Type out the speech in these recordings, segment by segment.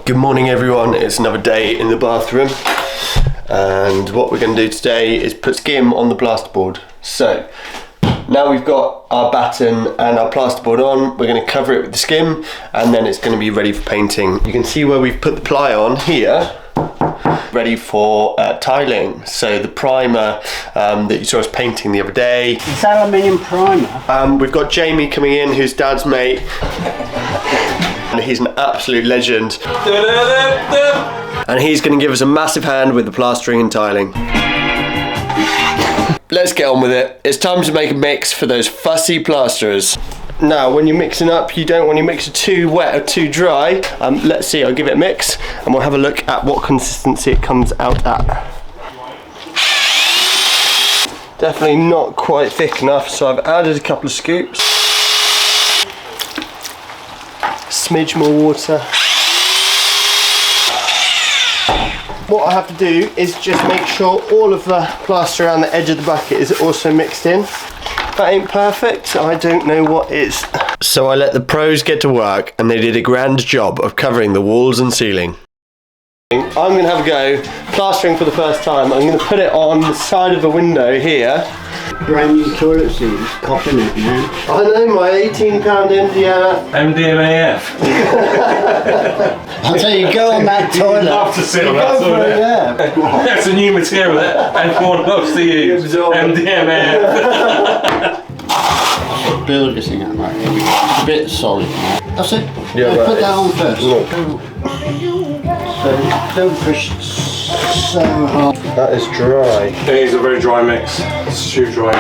Good morning everyone, it's another day in the bathroom and what we're going to do today is put skim on the plasterboard. So now we've got our batten and our plasterboard on, we're going to cover it with the skim and then it's going to be ready for painting. You can see where we've put the ply on here, ready for tiling. So the primer that you saw us painting the other day. It's aluminium primer. We've got Jamie coming in, who's Dad's mate. And he's an absolute legend. And he's going to give us a massive hand with the plastering and tiling. Let's get on with it. It's time to make a mix for those fussy plasterers. Now, when you're mixing up, you don't want your mixer too wet or too dry. Let's see, I'll give it a mix and we'll have a look at what consistency it comes out at. Definitely not quite thick enough, so I've added a couple of scoops. Smidge more water. What I have to do is just make sure all of the plaster around the edge of the bucket is also mixed in. That ain't perfect, I don't know what is. So I let the pros get to work and they did a grand job of covering the walls and ceiling. I'm going to have a go plastering for the first time. I'm going to put it on the side of the window here. Brand new toilet seat, popping it, man. I know, my £18 MDMAF. I'll tell you, go on that toilet. You'd love to sit on that toilet. Yeah. That's a new material that everyone loves to use. MDMAF. Build this thing up, right? Here we go. It's a bit solid now. That's it. Yeah, right. Put that on first. So don't push so hard. That is dry. It is a very dry mix. It's too dry.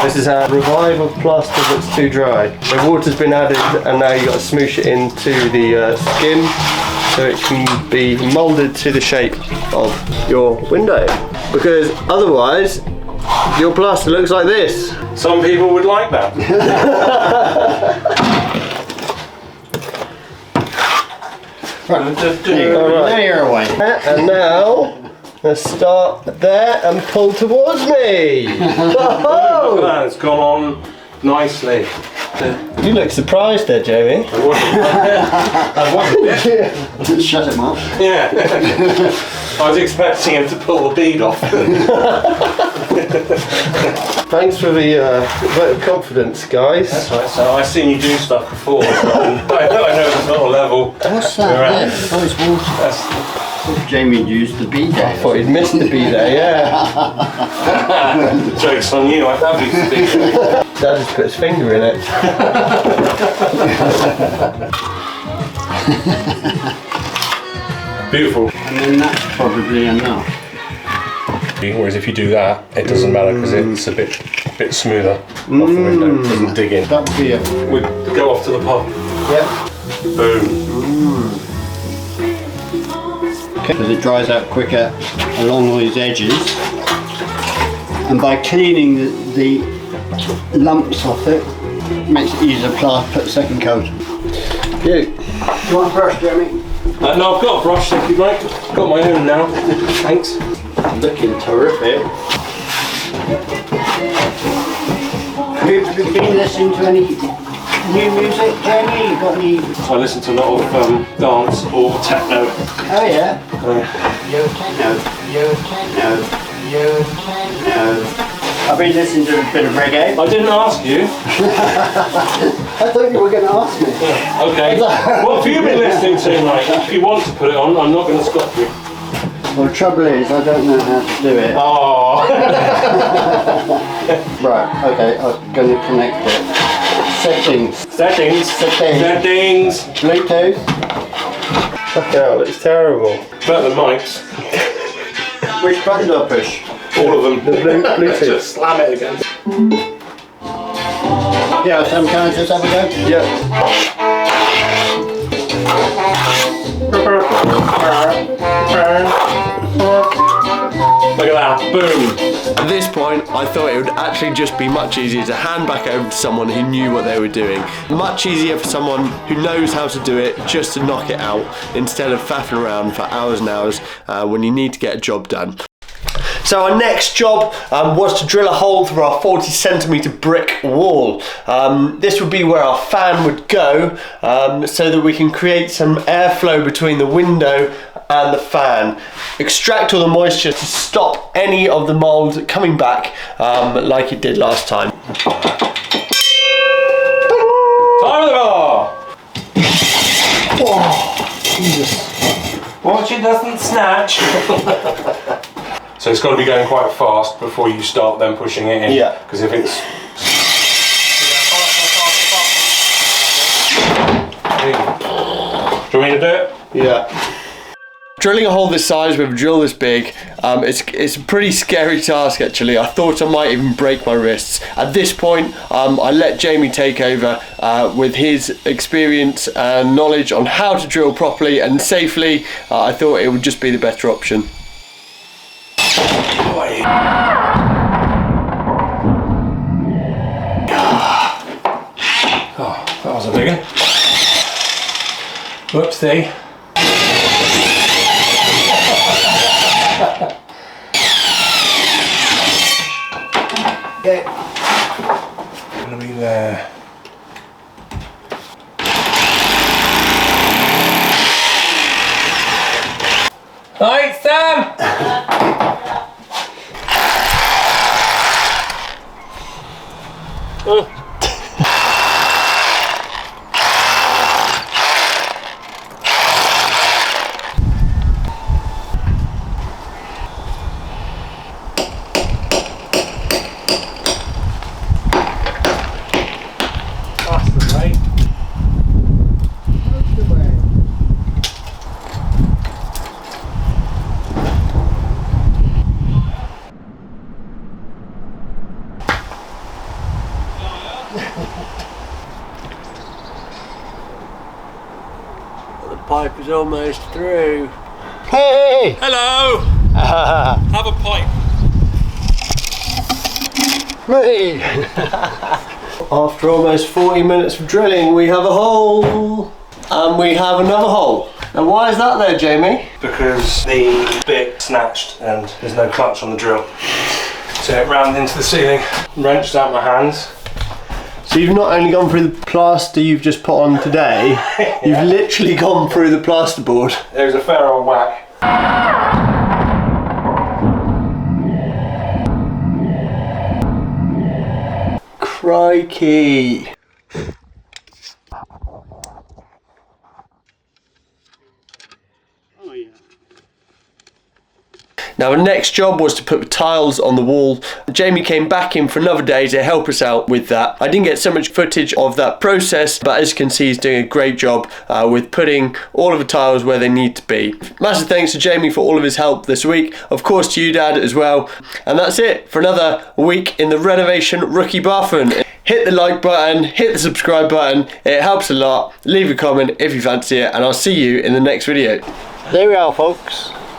This is a revive of plaster that's too dry. The water's been added and now you've got to smoosh it into the skin so it can be moulded to the shape of your window. Because otherwise, your plaster looks like this. Some people would like that. Right, now you're away. And now, let's start there and pull towards me. Look at that, it's gone on nicely. You look surprised there, Jamie. I wasn't. Shut him up. Yeah. I was expecting him to pull the bead off. Thanks for the vote of confidence, guys. That's right, so I've seen you do stuff before, so I know it's not a level. What's that there? Oh, it's water. Jamie used the bidet. I thought he'd missed the bidet, yeah. The joke's on you, I have used the bidet. Dad just put his finger in it. Beautiful. And then that's probably enough. Whereas if you do that, it doesn't matter because it's a bit smoother off the window. It doesn't dig in. That would be We go off to the pub. Yep. Boom. Because it dries out quicker along all these edges. And by cleaning the lumps off it, makes it easier to put the second coat. You. Do you want a brush, Jeremy? No, I've got a brush, thank you, mate. Got my own now. Thanks. Looking terrific. Have you been listening to any new music, Jamie? You got any? I listen to a lot of dance or techno. Oh yeah. Yo techno, yo techno, yo techno. I've been listening to a bit of reggae. I didn't ask you. I thought you were going to ask me. Okay. What have you been listening to, mate? If you want to put it on, I'm not going to stop you. Well, the trouble is, I don't know how to do it. Oh. Right, okay, I'm going to connect it. Settings. Settings. Bluetooth. Fucking hell, it looks terrible. Better than Mike's. Which button do I push? All of them. The Bluetooth. Just slam it against. Yeah, so can I just have a go? Yep. Look at that. Boom. At this point, I thought it would actually just be much easier to hand back over to someone who knew what they were doing. Much easier for someone who knows how to do it just to knock it out instead of faffing around for hours and hours when you need to get a job done. So So our next job was to drill a hole through our 40cm brick wall. This would be where our fan would go, so that we can create some airflow between the window and the fan. Extract all the moisture to stop any of the mould coming back like it did last time. Time of the bar! Oh, Jesus. Watch it doesn't snatch. So it's got to be going quite fast before you start then pushing it in. Yeah. Because if it's... Do you want me to do it? Yeah. Drilling a hole this size with a drill this big, it's a pretty scary task actually. I thought I might even break my wrists. At this point, I let Jamie take over with his experience and knowledge on how to drill properly and safely. I thought it would just be the better option. Oh, that was a big one. Whoopsie. Okay. Gonna be there. Hi, Sam! The pipe is almost through. Hey! Hello! Have a pipe. Me! After almost 40 minutes of drilling, we have a hole. And we have another hole. Now why is that there, Jamie? Because the bit snatched and there's no clutch on the drill. So it rammed into the ceiling, wrenched out my hands. So you've not only gone through the plaster you've just put on today, you've literally gone through the plasterboard. There's a fair old whack. Crikey. Now the next job was to put tiles on the wall. Jamie came back in for another day to help us out with that. I didn't get so much footage of that process, but as you can see, he's doing a great job with putting all of the tiles where they need to be. Massive thanks to Jamie for all of his help this week. Of course to you, Dad, as well. And that's it for another week in the Renovation Rookie Bathroom. Hit the like button, hit the subscribe button. It helps a lot. Leave a comment if you fancy it, and I'll see you in the next video. There we are, folks.